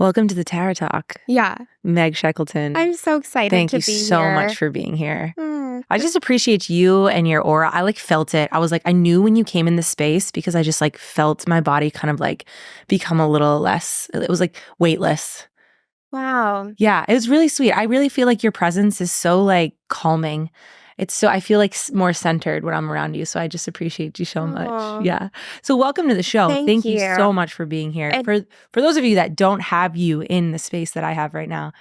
Welcome to the Tara Talk, Yeah. Meg Shekleton. I'm so excited Thank to you be so here. much for being here. I Mm. just appreciate you and your aura. I felt it. I was I knew when you came in the space because I just felt my body kind of become a little less, it was weightless. Wow. Yeah, it was really sweet. I really feel like your presence is so calming. I feel more centered when I'm around you. So I just appreciate you so much. Aw. Yeah. So welcome to the show. Thank you you. so much for being here. And- For those of you that don't have you in the space that I have right now,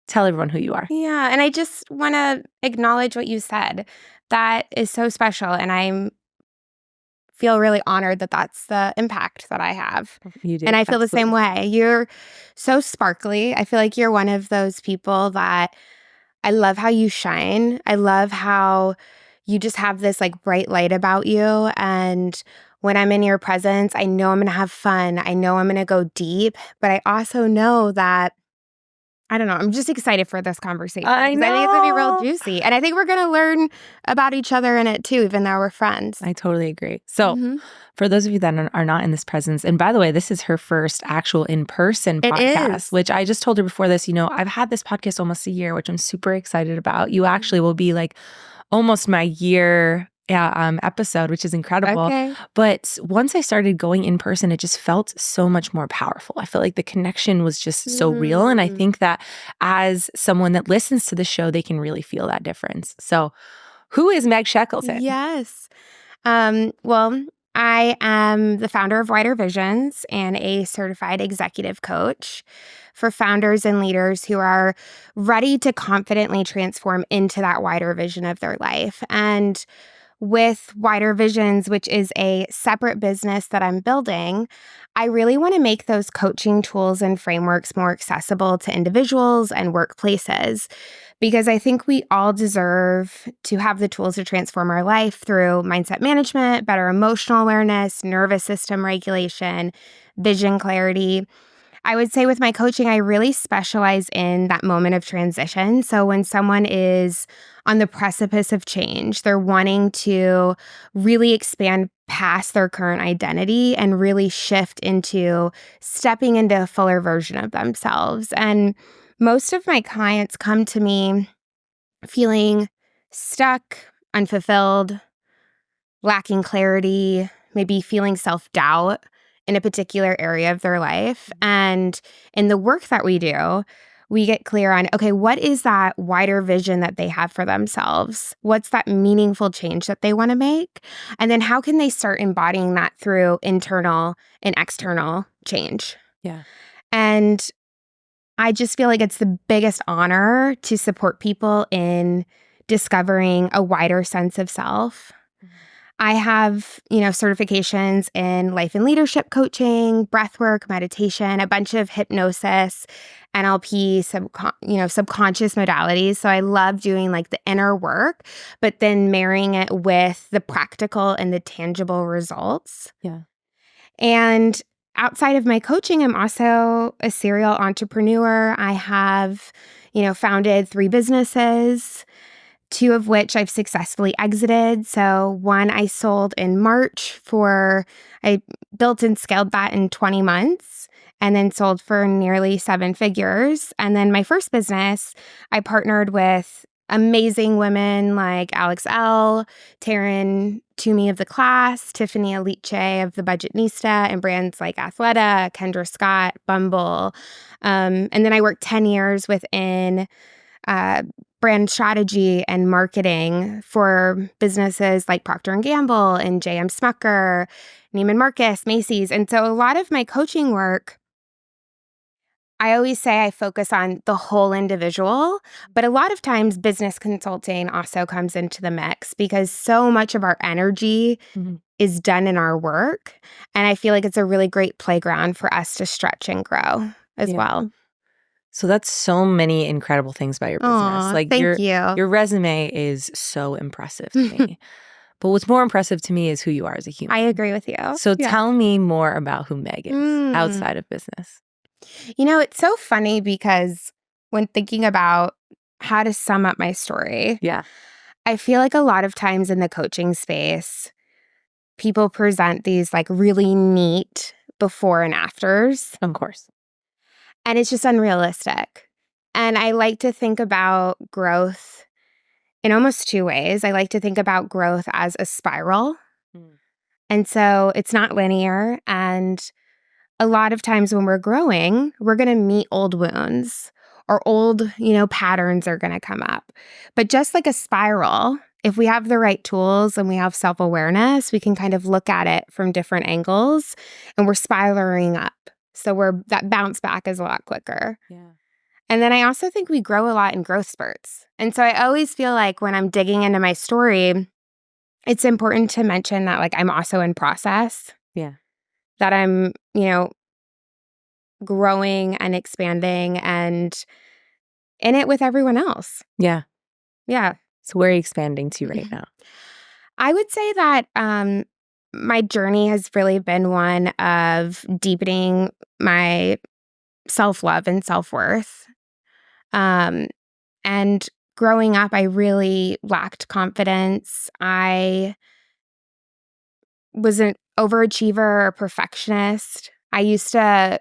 tell everyone who you are. Yeah. And I just want to acknowledge what you said. That is so special. And I feel really honored that that's the impact that I have. You do. And I feel the same Absolutely. way. You're so sparkly. I feel like you're one of those people that I love how you shine. I love how you just have this bright light about you. And when I'm in your presence, I know I'm going to have fun. I know I'm going to go deep, but I also know that, I don't know, I'm just excited for this conversation. I 'Cause I think it's going to be real know. juicy. And I think we're going to learn about each other in it too, even though we're friends. I totally agree. So Mhm. for those of you that are not in this presence, and by the way, this is her first actual in-person It podcast, is. which I just told her before this, I've had this podcast almost a year, which I'm super excited about. You actually will be almost my year episode, which is incredible. Okay. But once I started going in person, it just felt so much more powerful. I felt like the connection was just so real. And I Mm. think that as someone that listens to the show, they can really feel that difference. So who is Meg Shekleton? Yes. Well, I am the founder of Wider Visions and a certified executive coach for founders and leaders who are ready to confidently transform into that wider vision of their life. And with Wider Visions, which is a separate business that I'm building, I really want to make those coaching tools and frameworks more accessible to individuals and workplaces, because I think we all deserve to have the tools to transform our life through mindset management, better emotional awareness, nervous system regulation, vision clarity. I would say with my coaching, I really specialize in that moment of transition. So when someone is on the precipice of change, they're wanting to really expand past their current identity and really shift into stepping into a fuller version of themselves. And most of my clients come to me feeling stuck, unfulfilled, lacking clarity, maybe feeling self-doubt in a particular area of their life. And in the work that we do, we get clear on, okay, what is that wider vision that they have for themselves? What's that meaningful change that they want to make? And then how can they start embodying that through internal and external change? Yeah. And I just feel like it's the biggest honor to support people in discovering a wider sense of self. I have, certifications in life and leadership coaching, breathwork, meditation, a bunch of hypnosis, NLP, subconscious modalities. So I love doing the inner work, but then marrying it with the practical and the tangible results. Yeah. And outside of my coaching, I'm also a serial entrepreneur. I have, founded 3 businesses, 2 of which I've successfully exited. So one I sold in March I built and scaled that in 20 months and then sold for nearly 7 figures. And then my first business, I partnered with amazing women like Alex L., Taryn Toomey of The Class, Tiffany Aliche of The Budgetnista, and brands like Athleta, Kendra Scott, Bumble. And then I worked 10 years within brand strategy and marketing for businesses like Procter & Gamble and J.M. Smucker, Neiman Marcus, Macy's. And so a lot of my coaching work, I always say I focus on the whole individual, but a lot of times business consulting also comes into the mix because so much of our energy is done in our work. And I feel like it's a really great playground for us to stretch and grow as well. So that's so many incredible things about your business. Aw, thank you. Your resume is so impressive to me. But what's more impressive to me is who you are as a human. I agree with you. So tell me more about who Meg is outside of business. It's so funny because when thinking about how to sum up my story, I feel like a lot of times in the coaching space, people present these really neat before and afters. Of course. And it's just unrealistic. And I like to think about growth in almost two ways. I like to think about growth as a spiral. Mm. And so it's not linear. And a lot of times when we're growing, we're going to meet old wounds or old, patterns are going to come up. But just like a spiral, if we have the right tools and we have self-awareness, we can kind of look at it from different angles and we're spiraling up. So that bounce back is a lot quicker. Yeah. And then I also think we grow a lot in growth spurts. And so I always feel like when I'm digging into my story, it's important to mention that like I'm also in process, Yeah. that I'm, growing and expanding and in it with everyone else. Yeah. Yeah. So where are you expanding to right now? I would say that my journey has really been one of deepening my self-love and self-worth. And growing up, I really lacked confidence. I was an overachiever or perfectionist. I used to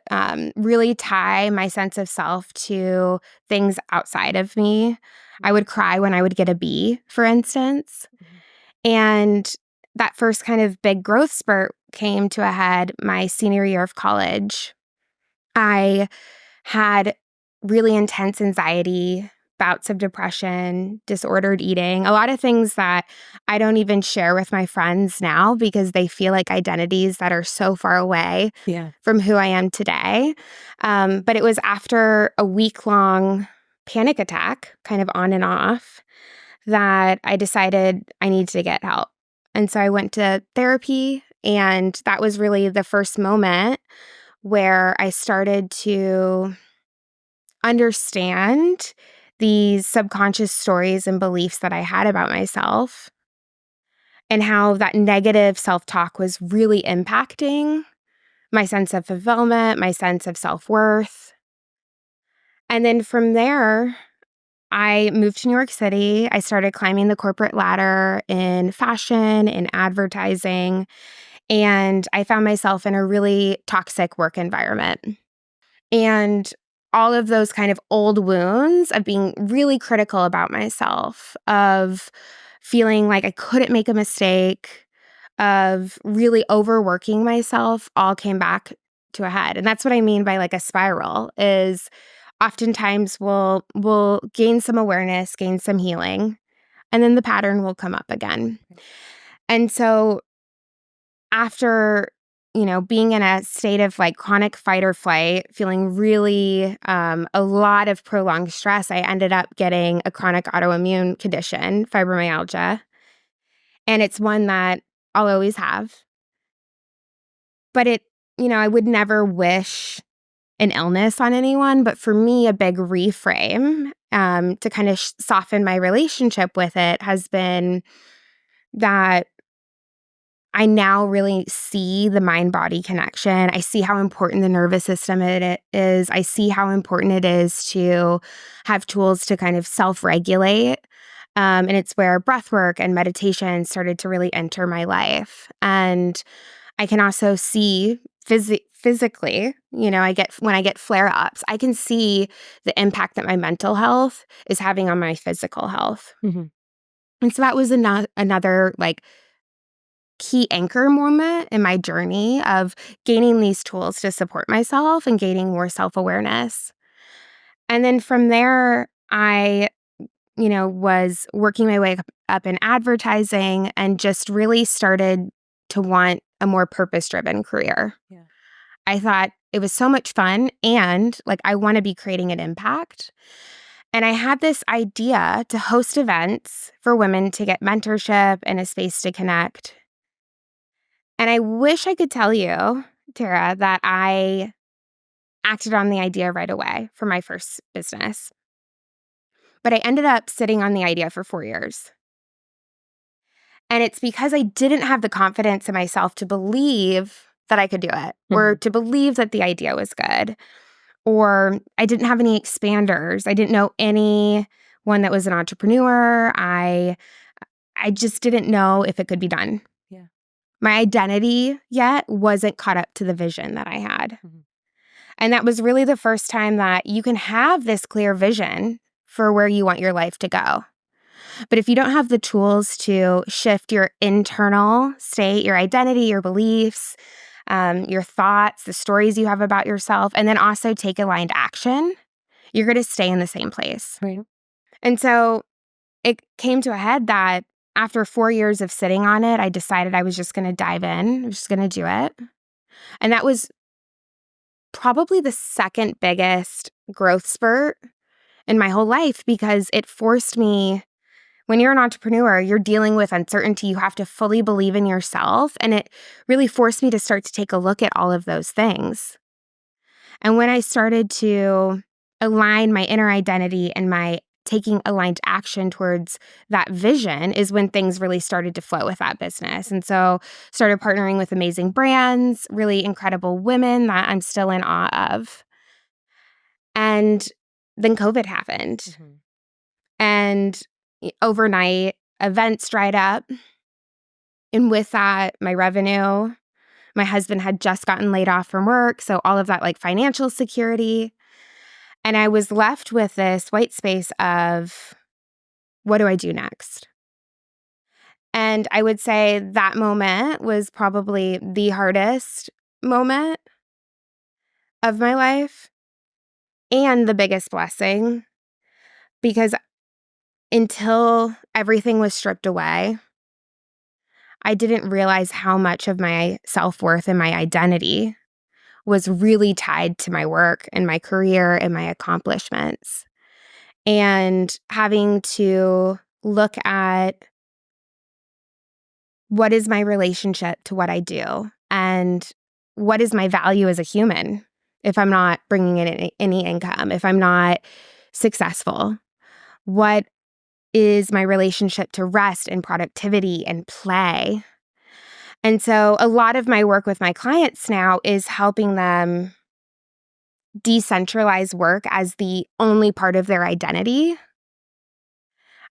really tie my sense of self to things outside of me. I would cry when I would get a B, for instance. And that first kind of big growth spurt came to a head my senior year of college. I had really intense anxiety, bouts of depression, disordered eating, a lot of things that I don't even share with my friends now because they feel like identities that are so far away Yeah. from who I am today. But it was after a week-long panic attack, kind of on and off, that I decided I needed to get help. And so I went to therapy, and that was really the first moment where I started to understand these subconscious stories and beliefs that I had about myself and how that negative self-talk was really impacting my sense of fulfillment, my sense of self-worth. And then from there, I moved to New York City. I started climbing the corporate ladder in fashion, in advertising, and I found myself in a really toxic work environment. And all of those kind of old wounds of being really critical about myself, of feeling like I couldn't make a mistake, of really overworking myself, all came back to a head. And that's what I mean by like a spiral is oftentimes we'll gain some awareness, gain some healing, and then the pattern will come up again. And so after being in a state of like chronic fight or flight, feeling really a lot of prolonged stress, I ended up getting a chronic autoimmune condition, fibromyalgia. And it's one that I'll always have. But I would never wish an illness on anyone. But for me, a big reframe to kind of soften my relationship with it has been that I now really see the mind-body connection. I see how important the nervous system it is. I see how important it is to have tools to kind of self-regulate. And it's where breath work and meditation started to really enter my life. And I can also see physically, when I get flare-ups, I can see the impact that my mental health is having on my physical health. Mm-hmm. And so that was another like key anchor moment in my journey of gaining these tools to support myself and gaining more self-awareness. And then from there, I, was working my way up in advertising and just really started to want a more purpose-driven career. Yeah. I thought it was so much fun and like I want to be creating an impact. And I had this idea to host events for women to get mentorship and a space to connect. And I wish I could tell you, Tara, that I acted on the idea right away for my first business. But I ended up sitting on the idea for 4 years. And it's because I didn't have the confidence in myself to believe that I could do it or to believe that the idea was good. Or I didn't have any expanders. I didn't know anyone that was an entrepreneur. I just didn't know if it could be done. Yeah. My identity yet wasn't caught up to the vision that I had. Mm-hmm. And that was really the first time that you can have this clear vision for where you want your life to go. But if you don't have the tools to shift your internal state, your identity, your beliefs, your thoughts, the stories you have about yourself, and then also take aligned action, you're going to stay in the same place. Right. And so it came to a head that after 4 years of sitting on it, I decided I was just going to dive in. I was just going to do it. And that was probably the second biggest growth spurt in my whole life, because it forced me. When you're an entrepreneur, you're dealing with uncertainty. You have to fully believe in yourself. And it really forced me to start to take a look at all of those things. And when I started to align my inner identity and my taking aligned action towards that vision is when things really started to flow with that business. And so started partnering with amazing brands, really incredible women that I'm still in awe of. And then COVID happened. Mm-hmm. And overnight, events dried up. And with that, my revenue, my husband had just gotten laid off from work. So all of that like financial security. And I was left with this white space of, what do I do next? And I would say that moment was probably the hardest moment of my life and the biggest blessing, because until everything was stripped away, I didn't realize how much of my self-worth and my identity was really tied to my work and my career and my accomplishments. And having to look at what is my relationship to what I do and what is my value as a human if I'm not bringing in any income, if I'm not successful. What is my relationship to rest and productivity and play? And so a lot of my work with my clients now is helping them decentralize work as the only part of their identity.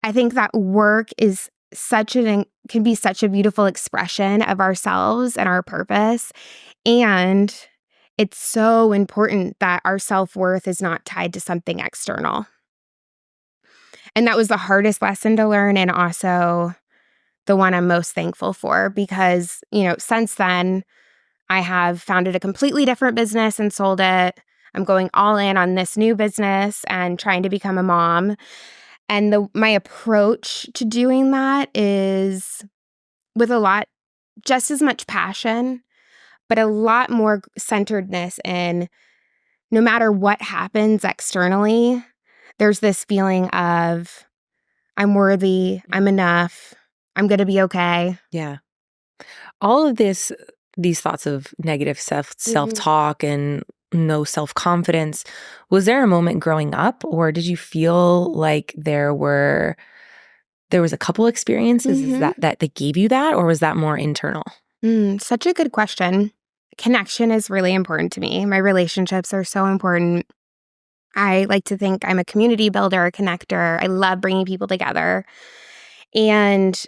I think that work is can be such a beautiful expression of ourselves and our purpose. And it's so important that our self-worth is not tied to something external. And that was the hardest lesson to learn, and also the one I'm most thankful for, because, since then, I have founded a completely different business and sold it. I'm going all in on this new business and trying to become a mom. And my approach to doing that is with just as much passion, but a lot more centeredness in, no matter what happens externally, there's this feeling of, I'm worthy, I'm enough, I'm going to be okay. Yeah. All of these thoughts of negative self-talk and no self-confidence, was there a moment growing up, or did you feel like there was a couple experiences that gave you that, or was that more internal? Such a good question. Connection is really important to me. My relationships are so important. I like to think I'm a community builder, a connector. I love bringing people together. And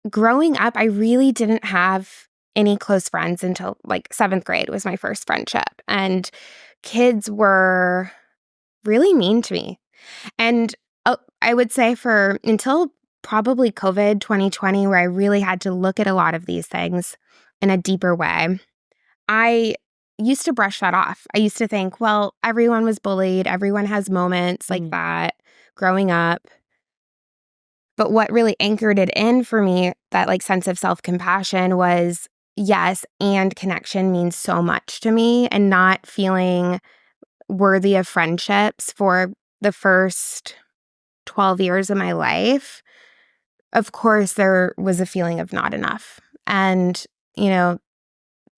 growing up, I really didn't have any close friends until like 7th grade was my first friendship. And kids were really mean to me. And I would say until probably COVID 2020, where I really had to look at a lot of these things in a deeper way, I used to brush that off. I used to think, well, everyone was bullied. Everyone has moments like that growing up. But what really anchored it in for me, that like sense of self-compassion, was yes, and connection means so much to me, and not feeling worthy of friendships for the first 12 years of my life. Of course, there was a feeling of not enough. And,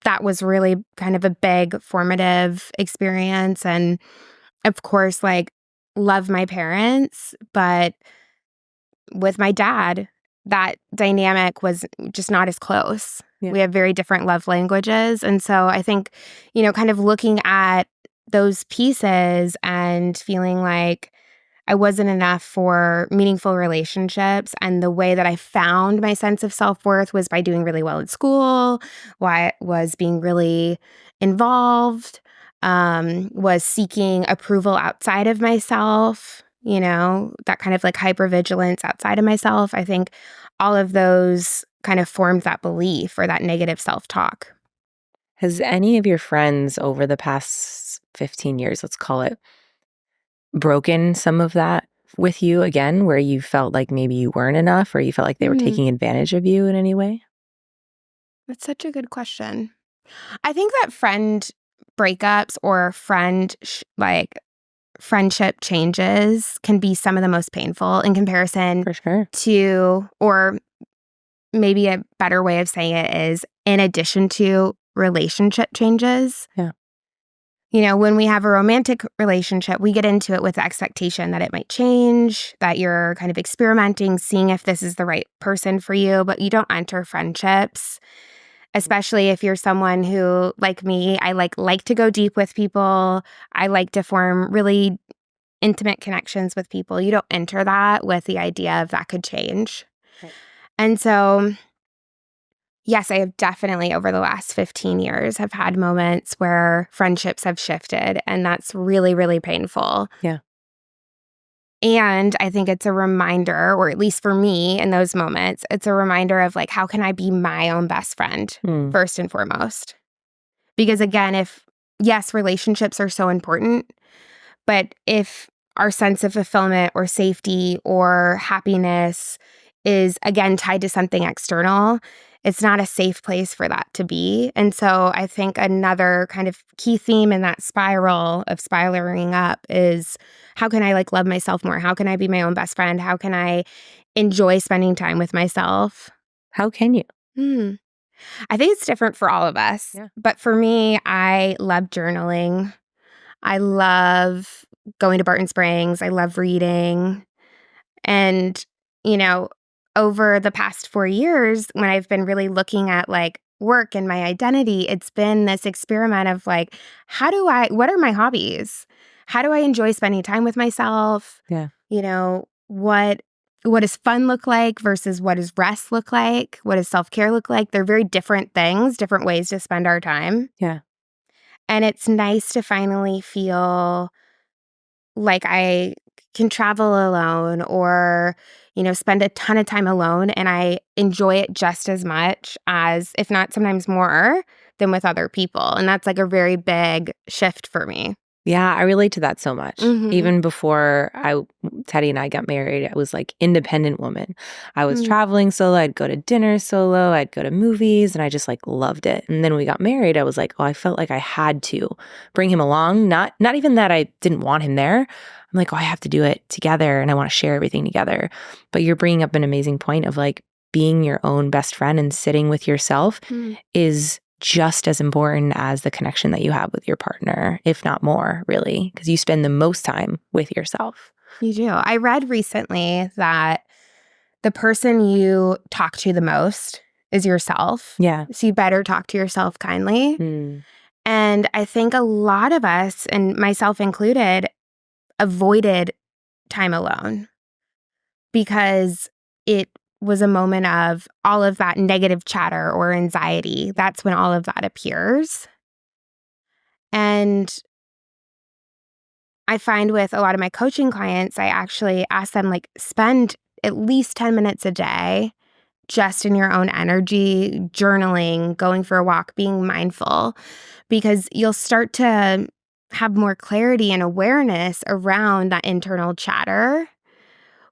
that was really kind of a big formative experience. And of course, like, love my parents, but with my dad, that dynamic was just not as close. Yeah. We have very different love languages. And so I think, kind of looking at those pieces and feeling like I wasn't enough for meaningful relationships. And the way that I found my sense of self-worth was by doing really well at school, was being really involved, was seeking approval outside of myself, that kind of like hypervigilance outside of myself. I think all of those kind of formed that belief or that negative self-talk. Has any of your friends over the past 15 years, let's call it, broken some of that with you again, where you felt like maybe you weren't enough or you felt like they were Hmm, taking advantage of you in any way? that's such a good question. I think that friend breakups or friendship changes can be some of the most painful in comparison For sure. to, or maybe a better way of saying it is in addition to relationship changes. Yeah. When we have a romantic relationship, we get into it with the expectation that it might change, that you're kind of experimenting, seeing if this is the right person for you, but you don't enter friendships, especially if you're someone who, like me, I like to go deep with people. I like to form really intimate connections with people. You don't enter that with the idea of that could change. Right. And so, yes, I have definitely over the last 15 years have had moments where friendships have shifted, and that's really, really painful. Yeah. And I think it's a reminder, or at least for me in those moments, it's a reminder of like, how can I be my own best friend Mm. first and foremost? Because again, yes, relationships are so important, but if our sense of fulfillment or safety or happiness is again tied to something external, it's not a safe place for that to be. And so I think another kind of key theme in that spiral of spiraling up is how can I love myself more? How can I be my own best friend? How can I enjoy spending time with myself? How can you? Hmm. I think it's different for all of us. Yeah. But for me, I love journaling. I love going to Barton Springs. I love reading. And, you know, over the past 4 years, when I've been really looking at work and my identity, it's been this experiment of what are my hobbies? How do I enjoy spending time with myself? Yeah. What does fun look like versus what does rest look like? What does self-care look like? They're very different things, different ways to spend our time. Yeah. And it's nice to finally feel like I can travel alone or, spend a ton of time alone and I enjoy it just as much as, if not sometimes more, than with other people. And that's a very big shift for me. Yeah, I relate to that so much. Mhm. Even before Teddy and I got married, I was like independent woman. I was Mm. traveling solo. I'd go to dinner solo. I'd go to movies, and I just like loved it. And then we got married. I was like, oh, I felt like I had to bring him along. Not even that I didn't want him there. I'm like, oh, I have to do it together, and I want to share everything together. But you're bringing up an amazing point of like being your own best friend and sitting with yourself Mm. is just as important as the connection that you have with your partner, if not more, really, because you spend the most time with yourself. You do. I read recently that the person you talk to the most is yourself. Yeah. So you better talk to yourself kindly. Mm. And I think a lot of us, and myself included, avoided time alone because it was a moment of all of that negative chatter or anxiety. That's when all of that appears. And I find with a lot of my coaching clients, I actually ask them spend at least 10 minutes a day just in your own energy, journaling, going for a walk, being mindful, because you'll start to have more clarity and awareness around that internal chatter,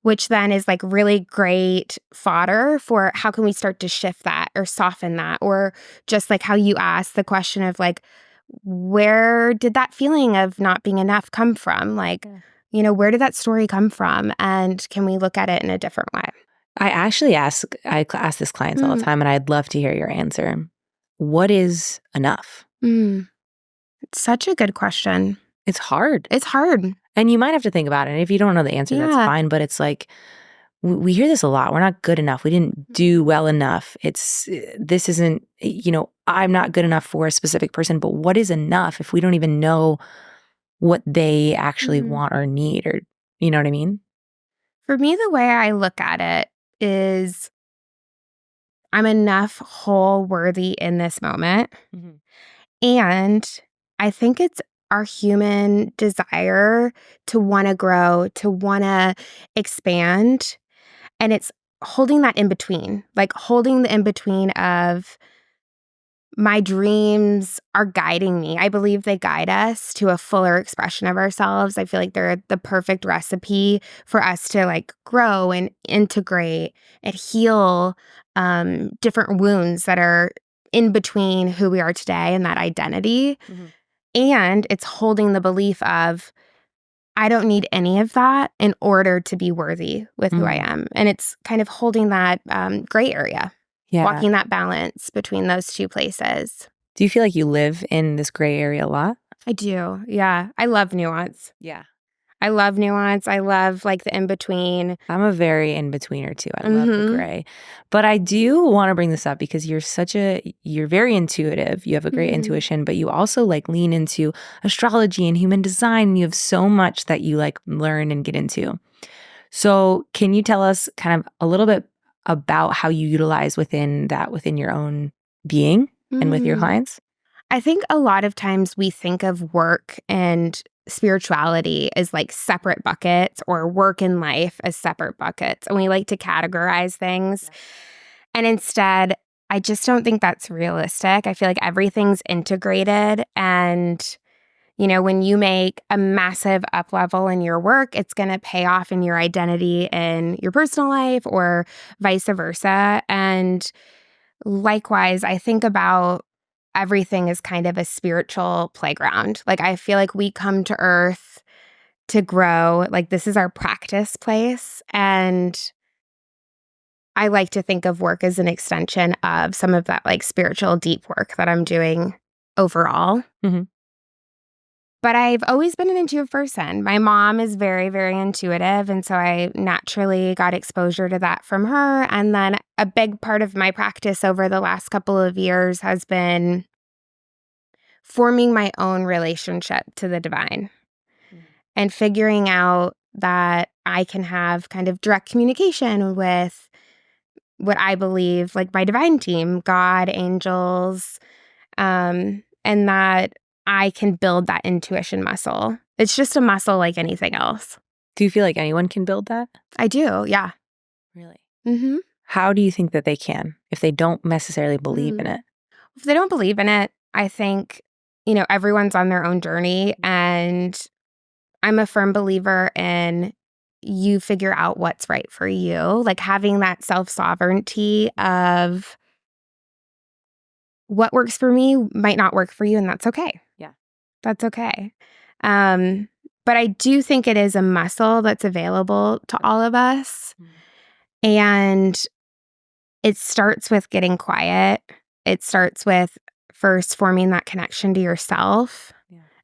which then is really great fodder for how can we start to shift that or soften that, or just how you asked the question of where did that feeling of not being enough come from? Where did that story come from? And can we look at it in a different way? I ask this clients all the time, and I'd love to hear your answer. What is enough? Mm. It's such a good question. It's hard. It's hard. And you might have to think about it. And if you don't know the answer, that's Yeah. fine. But it's like, we hear this a lot. We're not good enough. We didn't do well enough. This isn't, I'm not good enough for a specific person. But what is enough if we don't even know what they actually want or need, or, you know what I mean? For me, the way I look at it is I'm enough whole worthy in this moment. Mhm. And I think it's our human desire to want to grow, to want to expand. And it's holding that in between, like holding the in between of my dreams are guiding me. I believe they guide us to a fuller expression of ourselves. I feel like they're the perfect recipe for us to like grow and integrate and heal different wounds that are in between who we are today and that identity. Mm-hmm. And it's holding the belief of, I don't need any of that in order to be worthy with who I am. And it's kind of holding that gray area. Yeah. Walking that balance between those two places. Do you feel like you live in this gray area a lot? I do. Yeah. I love nuance. Yeah. I love nuance. I love like the in-between. I'm a very in-betweener too. I love the gray. But I do want to bring this up because you're very intuitive. You have a great intuition, but you also like lean into astrology and human design. And you have so much that you like learn and get into. So can you tell us kind of a little bit about how you utilize within your own being and with your clients? I think a lot of times we think of work and spirituality as like separate buckets, or work and life as separate buckets. And we like to categorize things. And instead, I just don't think that's realistic. I feel like everything's integrated. And, you know, when you make a massive up level in your work, it's going to pay off in your identity in your personal life or vice versa. And likewise, I think about everything as kind of a spiritual playground. Like, I feel like we come to earth to grow. Like, this is our practice place. And I like to think of work as an extension of some of that like spiritual deep work that I'm doing overall. Mm-hmm. But I've always been an intuitive person. My mom is very, very intuitive. And so I naturally got exposure to that from her. And then a big part of my practice over the last couple of years has been forming my own relationship to the divine and figuring out that I can have kind of direct communication with what I believe, like my divine team, God, angels, and that I can build that intuition muscle. It's just a muscle like anything else. Do you feel like anyone can build that? I do, yeah. Really? Mm-hmm. How do you think that they can if they don't necessarily believe in it? If they don't believe in it, I think, you know, everyone's on their own journey. And I'm a firm believer in you figure out what's right for you. Like having that self-sovereignty of what works for me might not work for you, and that's okay. Yeah. That's okay. But I do think it is a muscle that's available to all of us. And it starts with getting quiet. It starts with first forming that connection to yourself,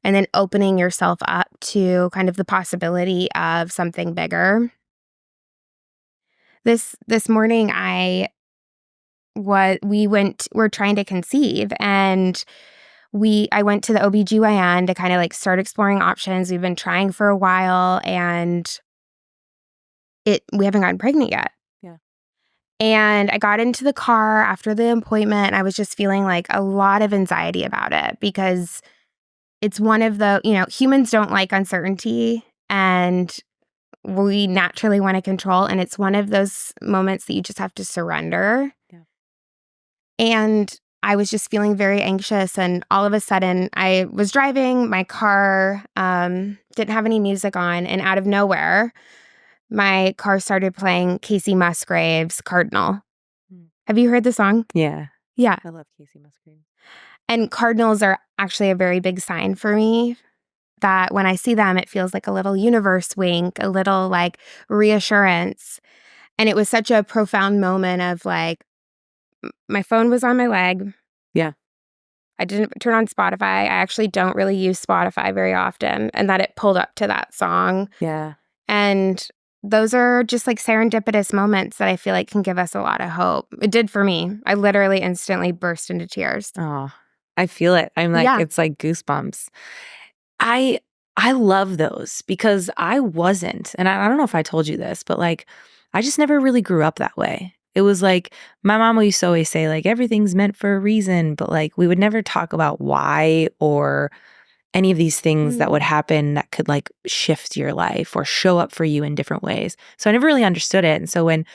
and then opening yourself up to kind of the possibility of something bigger. This morning we're trying to conceive, and I went to the OBGYN to kind of like start exploring options. We've been trying for a while, and we haven't gotten pregnant yet. Yeah. And I got into the car after the appointment, and I was just feeling like a lot of anxiety about it because it's one of the, you know, humans don't like uncertainty, and we naturally want to control. And it's one of those moments that you just have to surrender. Yeah. And I was just feeling very anxious. And all of a sudden I was driving my car, didn't have any music on. And out of nowhere, my car started playing Casey Musgrave's Cardinal. Have you heard the song? Yeah. Yeah. I love Casey Musgrave. And cardinals are actually a very big sign for me, that when I see them, it feels like a little universe wink, a little like reassurance. And it was such a profound moment of like, my phone was on my leg. Yeah. I didn't turn on Spotify. I actually don't really use Spotify very often. And that it pulled up to that song. Yeah. And those are just like serendipitous moments that I feel like can give us a lot of hope. It did for me. I literally instantly burst into tears. Oh, I feel it. I'm like, It's like goosebumps. I love those because I wasn't, and I don't know if I told you this, but like, I just never really grew up that way. It was like, my mom used to always say like, everything's meant for a reason, but like, we would never talk about why or any of these things that would happen that could like shift your life or show up for you in different ways. So I never really understood it. And so when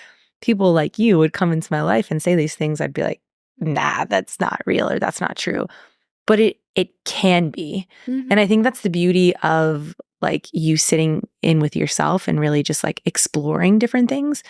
people like you would come into my life and say these things, I'd be like, nah, that's not real or that's not true. But it can be. And I think that's the beauty of like you sitting in with yourself and really just like exploring different things,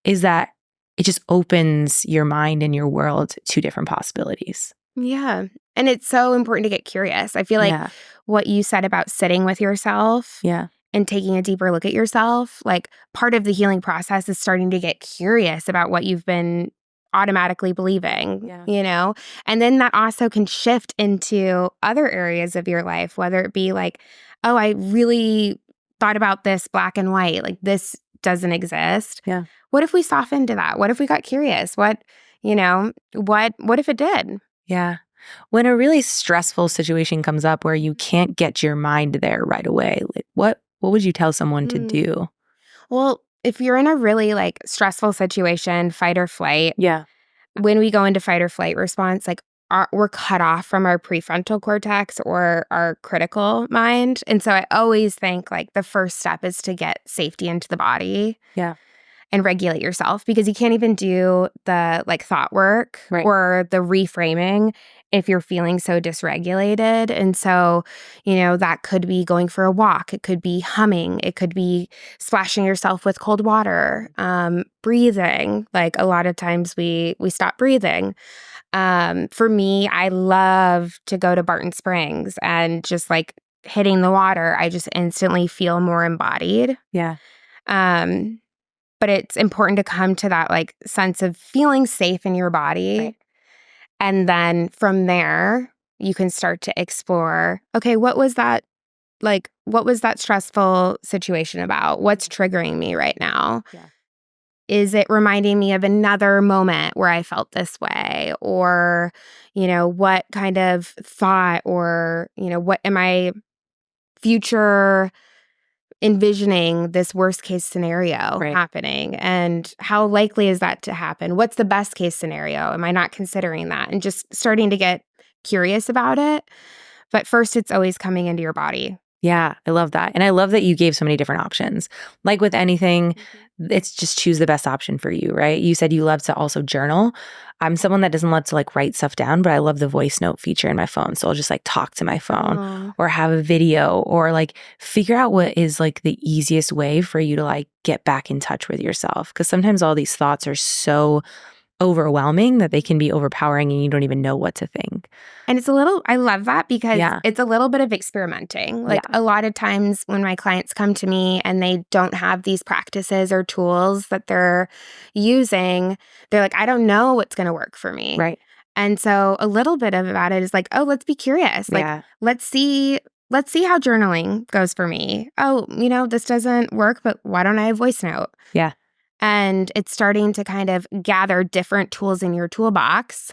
is that it just opens your mind and your world to different possibilities. Yeah. And it's so important to get curious. I feel like Yeah. what you said about sitting with yourself Yeah. and taking a deeper look at yourself, like part of the healing process is starting to get curious about what you've been automatically believing, Yeah. you know? And then that also can shift into other areas of your life, whether it be like, oh, I really thought about this black and white, like this doesn't exist. Yeah. What if we softened to that? What if we got curious? What, what if it did? Yeah. When a really stressful situation comes up where you can't get your mind there right away, like what would you tell someone to do? Well, if you're in a really like stressful situation, fight or flight, Yeah. when we go into fight or flight response, like we're cut off from our prefrontal cortex or our critical mind. And so I always think like the first step is to get safety into the body Yeah. and regulate yourself, because you can't even do the like thought work Right. or the reframing if you're feeling so dysregulated. And so, that could be going for a walk. It could be humming. It could be splashing yourself with cold water, breathing. Like a lot of times we stop breathing. For me, I love to go to Barton Springs and just like hitting the water, I just instantly feel more embodied. Yeah. But it's important to come to that like sense of feeling safe in your body. Right. And then from there, you can start to explore, okay, what was that stressful situation about? What's triggering me right now? Yeah. Is it reminding me of another moment where I felt this way? Or, what kind of thought or, what am I future envisioning this worst case scenario Right. happening, and how likely is that to happen? What's the best case scenario? Am I not considering that? And just starting to get curious about it. But first, it's always coming into your body. Yeah, I love that. And I love that you gave so many different options. Like with anything, it's just choose the best option for you, right? You said you love to also journal. I'm someone that doesn't love to like write stuff down, but I love the voice note feature in my phone. So I'll just like talk to my phone or have a video or like figure out what is like the easiest way for you to like get back in touch with yourself. Because sometimes all these thoughts are so overwhelming that they can be overpowering and you don't even know what to think. And I love that because it's a little bit of experimenting. Like a lot of times when my clients come to me and they don't have these practices or tools that they're using, they're like, I don't know what's going to work for me. Right. And so a little bit about it is like, oh, let's be curious. Like, let's see how journaling goes for me. Oh, this doesn't work, but why don't I have voice note? Yeah. And it's starting to kind of gather different tools in your toolbox,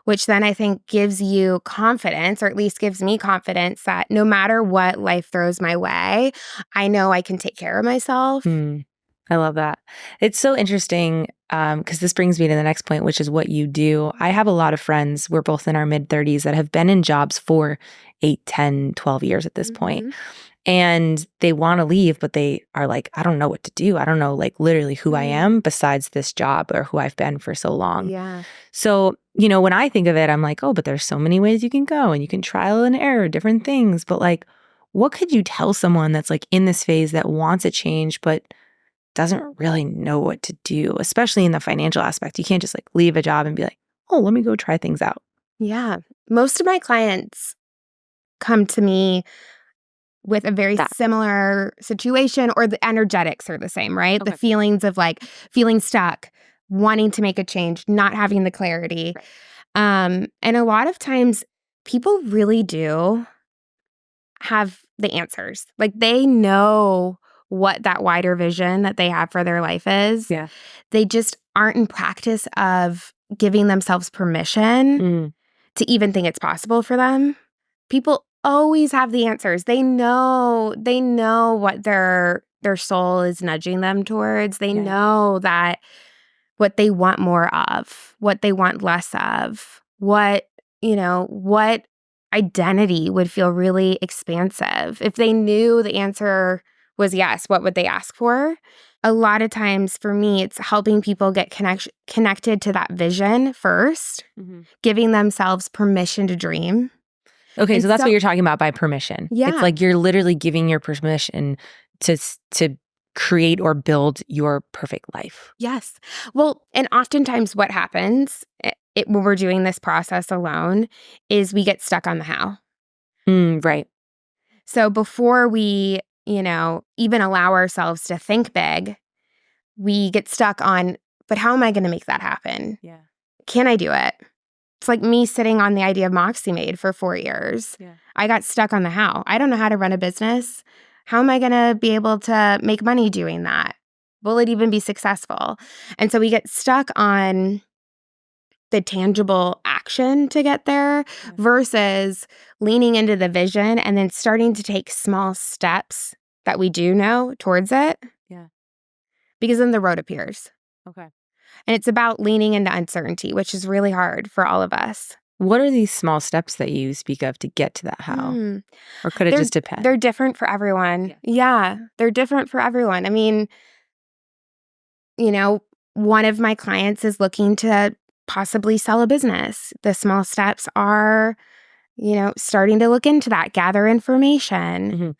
which then I think gives you confidence, or at least gives me confidence that no matter what life throws my way, I know I can take care of myself. I love that. It's so interesting because this brings me to the next point, which is what you do. I have a lot of friends, we're both in our mid-30s, that have been in jobs for 8, 10, 12 years at this point. And they want to leave, but they are like, I don't know what to do. I don't know, like literally who I am besides this job or who I've been for so long. Yeah. So, when I think of it, I'm like, oh, but there's so many ways you can go and you can trial and error different things. But like, what could you tell someone that's like in this phase that wants a change, but doesn't really know what to do, especially in the financial aspect? You can't just like leave a job and be like, oh, let me go try things out. Yeah. Most of my clients come to me with a very similar situation, or the energetics are the same, right? Okay. The feelings of like feeling stuck, wanting to make a change, not having the clarity. Right. And a lot of times people really do have the answers. Like they know what that wider vision that they have for their life is. Yeah. They just aren't in practice of giving themselves permission to even think it's possible for them. People always have the answers. They know what their soul is nudging them towards. They know that what they want more of, what they want less of, what identity would feel really expansive. If they knew the answer was yes, what would they ask for? A lot of times for me, it's helping people get connected to that vision first, giving themselves permission to dream. Okay, And so that's what so, you're talking about by permission. It's yeah. like you're literally giving your permission to create or build your perfect life. Yes. Well, and oftentimes what happens when we're doing this process alone is we get stuck on the how. Right. So before we, even allow ourselves to think big, we get stuck on, but how am I going to make that happen? Yeah. Can I do it? It's like me sitting on the idea of Moxie Made for 4 years. Yeah. I got stuck on the how. I don't know how to run a business. How am I going to be able to make money doing that? Will it even be successful? And so we get stuck on the tangible action to get there versus leaning into the vision and then starting to take small steps that we do know towards it. Yeah. Because then the road appears. Okay. And it's about leaning into uncertainty, which is really hard for all of us. What are these small steps that you speak of to get to that how? Or could it just depend? They're different for everyone. Yeah, they're different for everyone. I mean, one of my clients is looking to possibly sell a business. The small steps are, starting to look into that, gather information.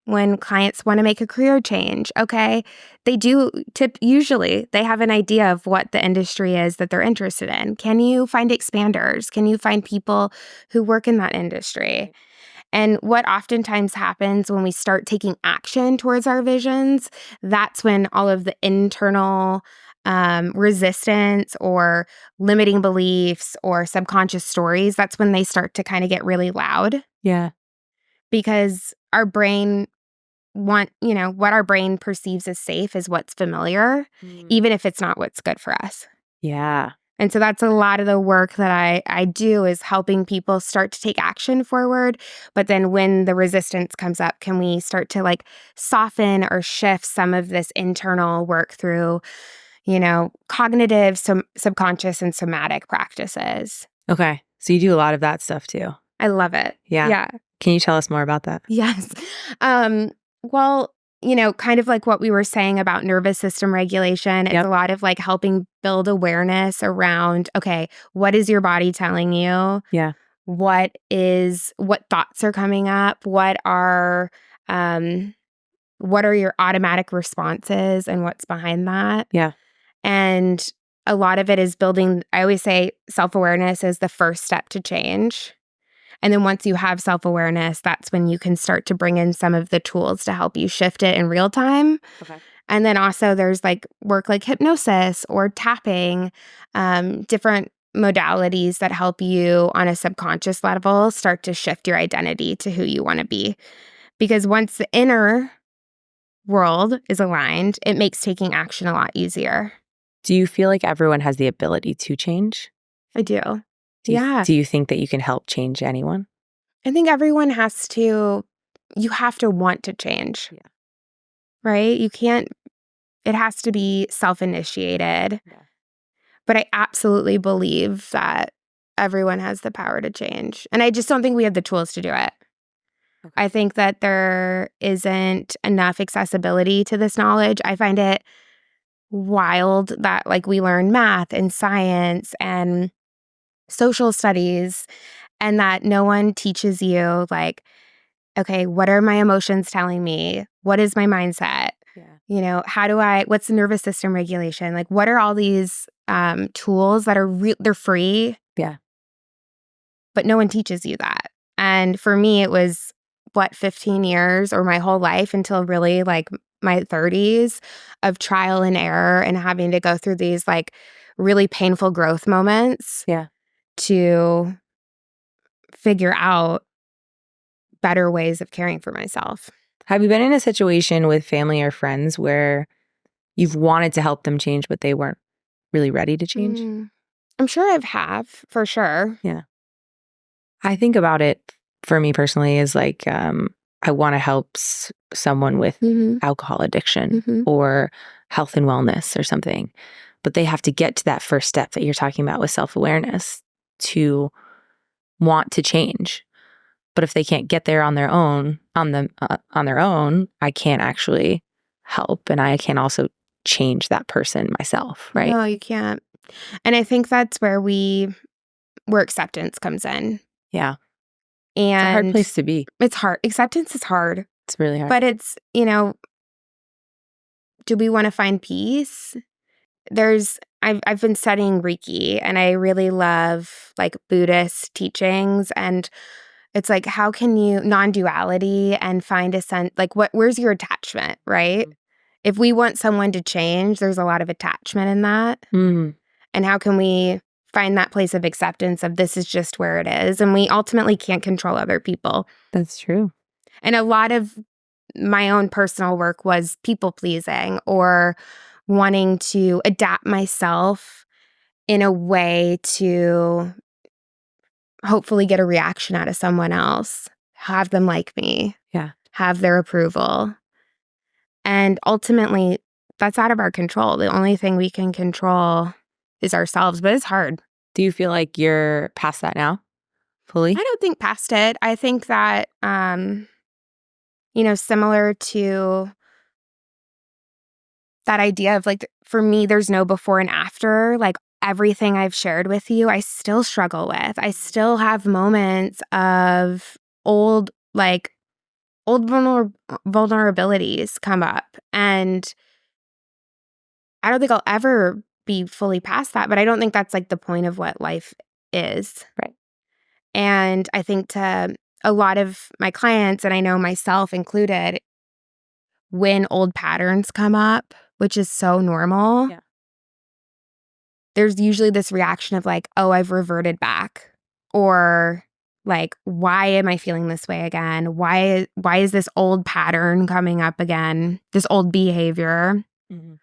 When clients want to make a career change, okay, they do usually they have an idea of what the industry is that they're interested in. Can you find expanders? Can you find people who work in that industry? And what oftentimes happens when we start taking action towards our visions, that's when all of the internal resistance or limiting beliefs or subconscious stories, that's when they start to kind of get really loud. Yeah. Because our brain what our brain perceives as safe is what's familiar, even if it's not what's good for us. Yeah. And so that's a lot of the work that I do is helping people start to take action forward. But then when the resistance comes up, can we start to soften or shift some of this internal work through cognitive, subconscious, and somatic practices. Okay. So you do a lot of that stuff too. I love it. Yeah. Yeah. Can you tell us more about that? Yes. Well, kind of like what we were saying about nervous system regulation, it's a lot of helping build awareness around, okay, what is your body telling you? Yeah. What thoughts are coming up? What are your automatic responses and what's behind that? Yeah. And a lot of it is building, I always say self-awareness is the first step to change. And then once you have self-awareness, that's when you can start to bring in some of the tools to help you shift it in real time. Okay. And then also there's work like hypnosis or tapping, different modalities that help you on a subconscious level start to shift your identity to who you want to be. Because once the inner world is aligned, it makes taking action a lot easier. Do you feel like everyone has the ability to change? I do. Do you think that you can help change anyone? I think everyone you have to want to change. Yeah. Right? It has to be self-initiated. Yeah. But I absolutely believe that everyone has the power to change. And I just don't think we have the tools to do it. Okay. I think that there isn't enough accessibility to this knowledge. I find it wild that we learn math and science and social studies and that no one teaches you okay, what are my emotions telling me? What is my mindset? Yeah. What's the nervous system regulation? What are all these tools that are they're free? Yeah. But no one teaches you that. And for me, it was 15 years or my whole life until really my 30s of trial and error and having to go through these really painful growth moments. Yeah. To figure out better ways of caring for myself. Have you been in a situation with family or friends where you've wanted to help them change, but they weren't really ready to change? I'm sure have, for sure. Yeah. I think about it for me personally as I want to help someone with alcohol addiction or health and wellness or something. But they have to get to that first step that you're talking about with self-awareness to want to change. But if they can't get there on their own, I can't actually help, and I can also change that person myself, right? No, you can't. And I think that's where acceptance comes in. Yeah. It's a hard And place to be. it's hard. Acceptance is hard. It's really hard. But it's, do we want to find peace? I've been studying Reiki, and I really love like Buddhist teachings, and it's like, how can you non-duality and find a sense, like where's your attachment, right? Mhm. If we want someone to change, there's a lot of attachment in that. Mhm. And how can we find that place of acceptance of this is just where it is? And we ultimately can't control other people. That's true. And a lot of my own personal work was people pleasing or wanting to adapt myself in a way to hopefully get a reaction out of someone else, have them like me, Yeah. have their approval. And ultimately, that's out of our control. The only thing we can control is ourselves, but it's hard. Do you feel like you're past that now? Fully? I don't think past it. I think that, similar to that idea of like, for me, there's no before and after. Like everything I've shared with you, I still struggle with. I still have moments of old, like, vulnerabilities come up. And I don't think I'll ever be fully past that, but I don't think that's like the point of what life is. Right. And I think to a lot of my clients, and I know myself included, when old patterns come up, which is so normal, Yeah. there's usually this reaction of like, oh, I've reverted back. Or like, why am I feeling this way again? Why is this old pattern coming up again? This old behavior. Mm-hmm.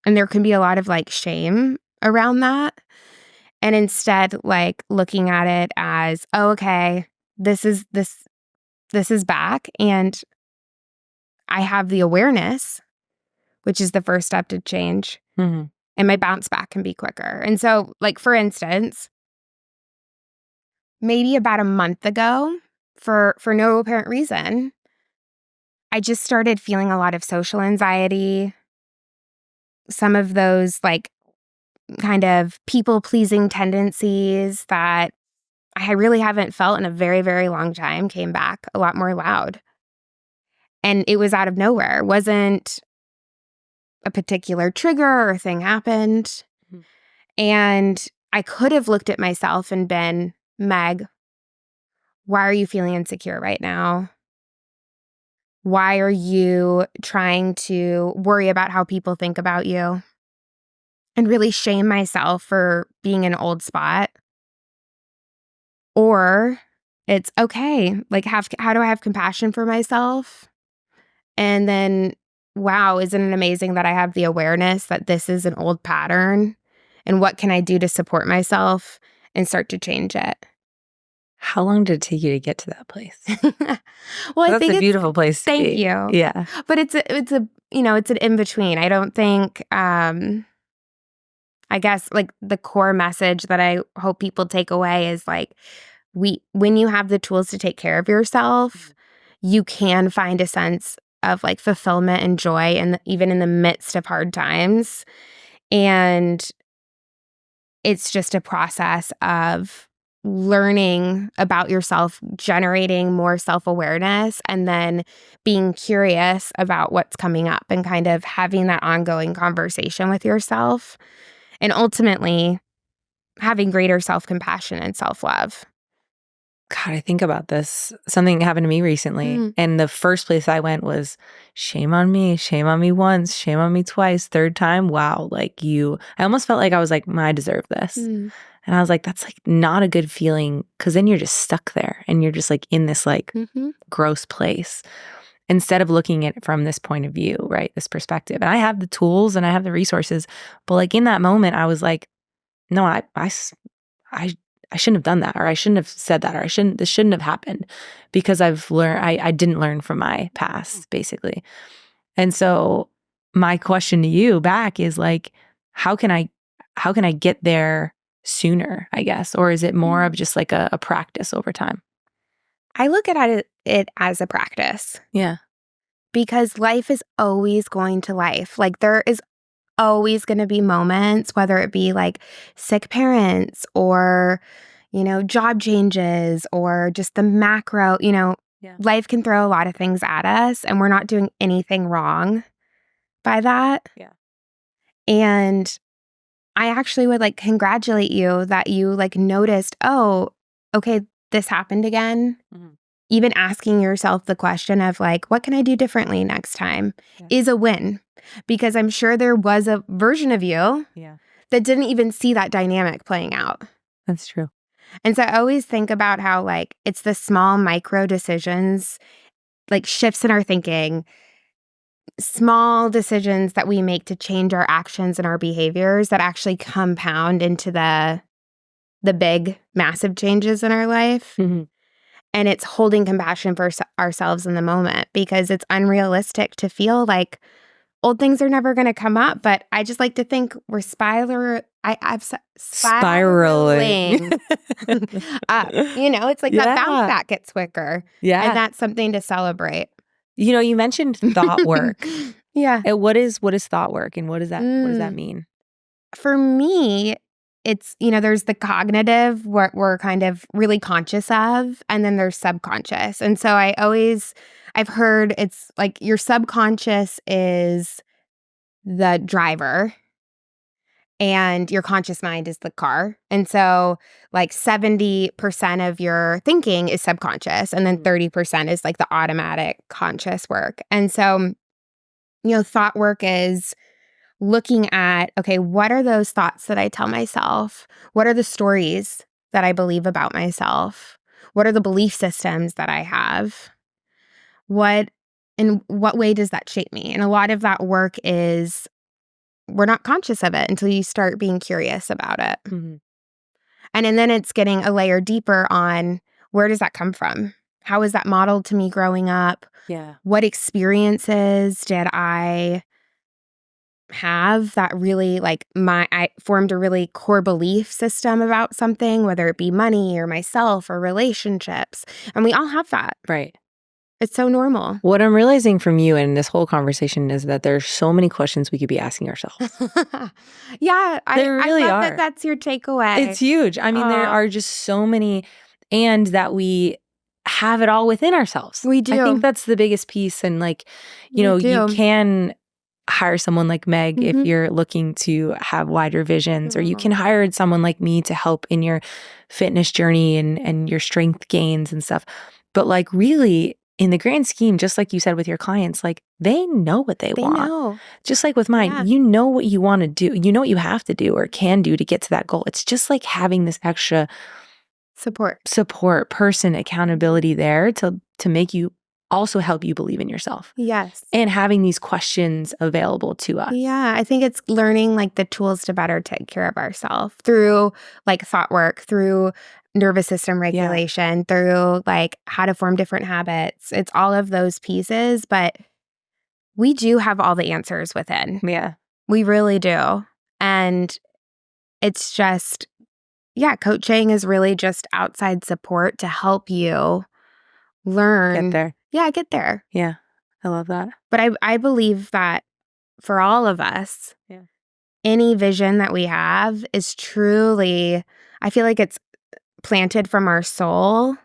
And there can be a lot of like shame around that. And instead, like looking at it as, oh, okay, this is back, and I have the awareness, which is the first step to change. Mm-hmm. And my bounce back can be quicker. And so, like, for instance, maybe about a month ago, for no apparent reason, I just started feeling a lot of social anxiety. Some of those, like, kind of people-pleasing tendencies that I really haven't felt in a very, very long time came back a lot more loud. And it was out of nowhere. It wasn't a particular trigger or thing happened. Mhm. And I could have looked at myself and been, Meg, why are you feeling insecure right now? Why are you trying to worry about how people think about you? And really shame myself for being in an old spot. Or it's okay, like how do I have compassion for myself? And then, wow, isn't it amazing that I have the awareness that this is an old pattern? And what can I do to support myself and start to change it? How long did it take you to get to that place? Well, I That's think a beautiful place to be. thank you. Yeah. But it's an in-between. I don't think, I guess like the core message that I hope people take away is like, when you have the tools to take care of yourself, you can find a sense of like fulfillment and joy, and even in the midst of hard times. And it's just a process of learning about yourself, generating more self-awareness, and then being curious about what's coming up and kind of having that ongoing conversation with yourself, and ultimately having greater self-compassion and self-love. God, I think about this. Something happened to me recently. Mm. And the first place I went was shame on me once, shame on me twice, third time. Wow. I almost felt like I was like, I deserve this. Mm. And I was like, that's like not a good feeling, because then you're just stuck there and you're just like in this like gross place instead of looking at it from this point of view, right? This perspective. And I have the tools and I have the resources. But like in that moment, I was like, no, I shouldn't have done that, or I shouldn't have said that, or this shouldn't have happened, because I've learned, I didn't learn from my past, basically. And so my question to you back is like, how can I get there sooner, I guess? Or is it more of just like a practice over time? I look at it as a practice Yeah. because life is always going to life. Like there is always going to be moments, whether it be like sick parents or, job changes or just the macro, Yeah. life can throw a lot of things at us and we're not doing anything wrong by that. Yeah. And I actually would like congratulate you that you like noticed, oh, okay, this happened again. Mhm. Even asking yourself the question of like, what can I do differently next time Yeah. is a win because I'm sure there was a version of you Yeah. that didn't even see that dynamic playing out. That's true. And so I always think about how like it's the small micro decisions, like shifts in our thinking, small decisions that we make to change our actions and our behaviors that actually compound into the big massive changes in our life. Mhm. And it's holding compassion for ourselves in the moment because it's unrealistic to feel like old things are never going to come up. But I just like to think we're Spiraling. spiraling up. It's like that bounce Yeah. back gets quicker. And Yeah. that's something to celebrate. You mentioned thought work. Yeah. What is thought work and what does that Mm. mean? For me, it's, there's the cognitive, what we're kind of really conscious of, and then there's subconscious. And so I've heard it's like your subconscious is the driver and your conscious mind is the car. And so like 70% of your thinking is subconscious and then 30% is like the automatic conscious work. And so, thought work is looking at, okay, what are those thoughts that I tell myself? What are the stories that I believe about myself? What are the belief systems that I have? In what way does that shape me? And a lot of that work is we're not conscious of it until you start being curious about it. Mm-hmm. And then it's getting a layer deeper on where does that come from? How was that modeled to me growing up? Yeah. What experiences did I have that really I formed a really core belief system about something, whether it be money or myself or relationships. And we all have that. Right. It's so normal. What I'm realizing from you and this whole conversation is that there's so many questions we could be asking ourselves. Yeah, There really I love are. that that's your takeaway. It's huge. I mean, there are just so many, and that we have it all within ourselves. We do. I think that's the biggest piece. And you can hire someone like Meg if you're looking to have wider visions, or you can hire someone like me to help in your fitness journey and your strength gains and stuff. But really, in the grand scheme, just like you said with your clients, they know what they want. Know. Just like with mine, you know what you want to do. You know what you have to do or can do to get to that goal. It's just like having this extra support person, accountability there to make you also help you believe in yourself. Yes. And having these questions available to us. Yeah, I think it's learning the tools to better take care of ourselves through thought work, through nervous system regulation, through how to form different habits. It's all of those pieces, but we do have all the answers within. Yeah. We really do. And it's just, coaching is really just outside support to help you learn. Get there. Yeah, get there. Yeah. I love that. But I believe that for all of us, any vision that we have is truly, I feel like it's planted from our soul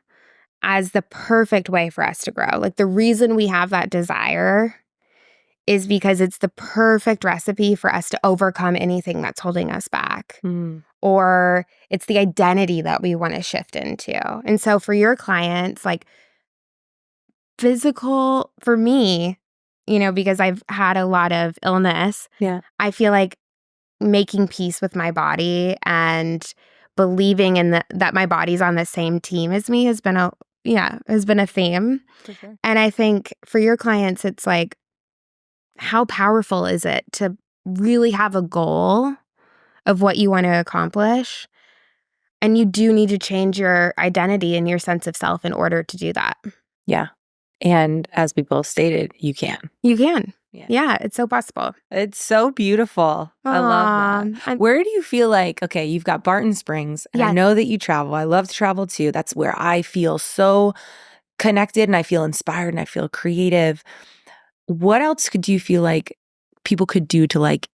as the perfect way for us to grow. The reason we have that desire is because it's the perfect recipe for us to overcome anything that's holding us back. Or it's the identity that we want to shift into. And so for your clients, physical, for me, because I've had a lot of illness, I feel like making peace with my body and believing in that my body's on the same team as me has been a theme. For sure. And I think for your clients, it's how powerful is it to really have a goal of what you want to accomplish? And you do need to change your identity and your sense of self in order to do that. Yeah. And as we both stated, you can. You can. Yeah, it's so possible. It's so beautiful. I love that. Where do you feel okay, you've got Barton Springs, and I know that you travel. I love to travel too. That's where I feel so connected and I feel inspired and I feel creative. What else could you feel like people could do to like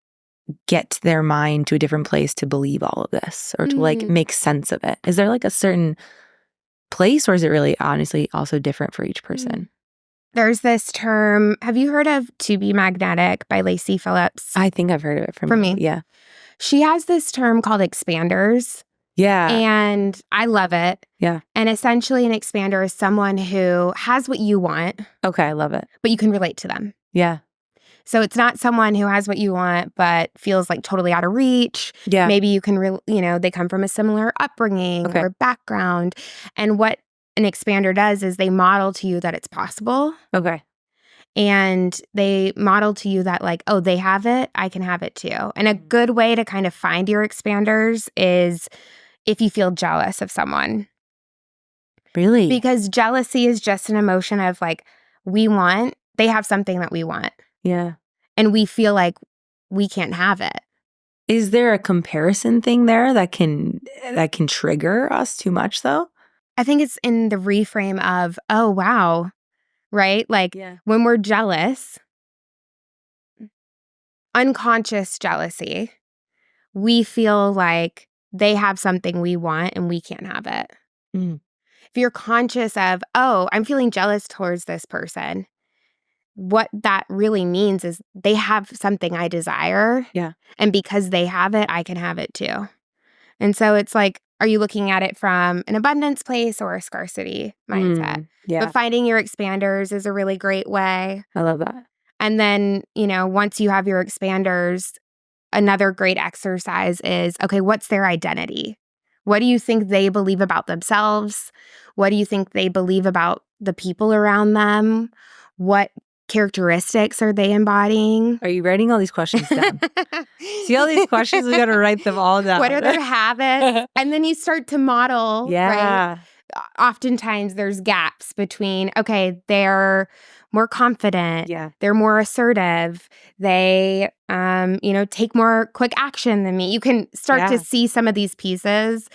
get their mind to a different place to believe all of this or to like make sense of it? Is there like a certain place, or is it really honestly also different for each person? There's this term. Have you heard of To Be Magnetic by Lacey Phillips? I think I've heard of it from me. Yeah. She has this term called expanders. Yeah. And I love it. Yeah. And essentially an expander is someone who has what you want. Okay, I love it. But you can relate to them. Yeah. So it's not someone who has what you want but feels like totally out of reach. Yeah. Maybe you can, they come from a similar upbringing or background. And what an expander does is they model to you that it's possible. Okay. And they model to you that like, oh, they have it, I can have it too. And a good way to kind of find your expanders is if you feel jealous of someone. Really? Because jealousy is just an emotion of like, they have something that we want. Yeah. And we feel like we can't have it. Is there a comparison thing there that can trigger us too much though? I think it's in the reframe of, oh, wow, right? Like when we're jealous, unconscious jealousy, we feel like they have something we want and we can't have it. If you're conscious of, oh, I'm feeling jealous towards this person, what that really means is they have something I desire. Yeah. And because they have it, I can have it too. And so it's like, are you looking at it from an abundance place or a scarcity mindset? Yeah. But finding your expanders is a really great way. I love that. And then, once you have your expanders, another great exercise is, okay, what's their identity? What do you think they believe about themselves? What do you think they believe about the people around them? What characteristics are they embodying? Are you writing all these questions down? See all these questions? We got to write them all down. What are their habits? And then you start to model. Yeah. Right? Oftentimes there's gaps between, okay, they're more confident. Yeah. They're more assertive. They, take more quick action than me. You can start to see some of these pieces.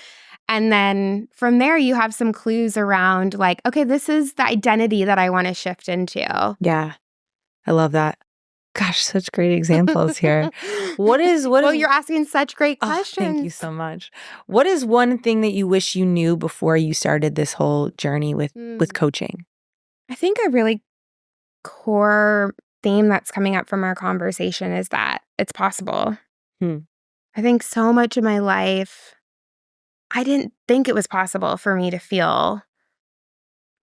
And then from there, you have some clues around like, okay, this is the identity that I want to shift into. Yeah. I love that. Gosh, such great examples here. Well, you're asking such great questions. Thank you so much. What is one thing that you wish you knew before you started this whole journey with coaching? I think a really core theme that's coming up from our conversation is that it's possible. I think so much of my life, I didn't think it was possible for me to feel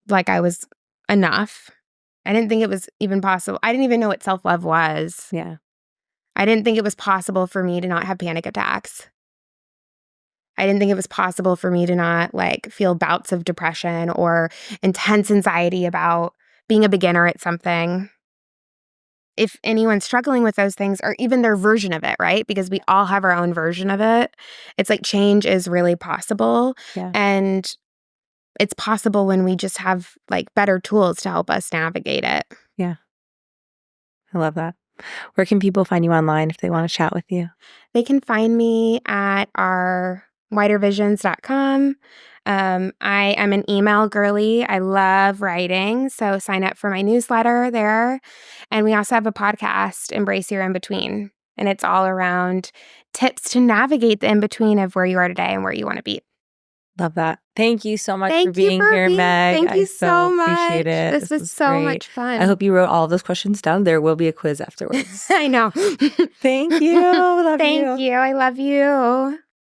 like I was enough. I didn't think it was even possible. I didn't even know what self-love was. Yeah. I didn't think it was possible for me to not have panic attacks. I didn't think it was possible for me to not like feel bouts of depression or intense anxiety about being a beginner at something. If anyone's struggling with those things or even their version of it, right? Because we all have our own version of it. It's like change is really possible. Yeah. And it's possible when we just have like better tools to help us navigate it. Yeah. I love that. Where can people find you online if they want to chat with you? They can find me at our widervisions.com. I am an email girly. I love writing. So sign up for my newsletter there. And we also have a podcast, Embrace Your In-Between. And it's all around tips to navigate the in-between of where you are today and where you want to be. Love that. Thank you so much for being here, Meg. Thank you so much. Appreciate it. This was so much fun. I hope you wrote all of those questions down. There will be a quiz afterwards. I know. Thank you. Love you. Thank you. I love you.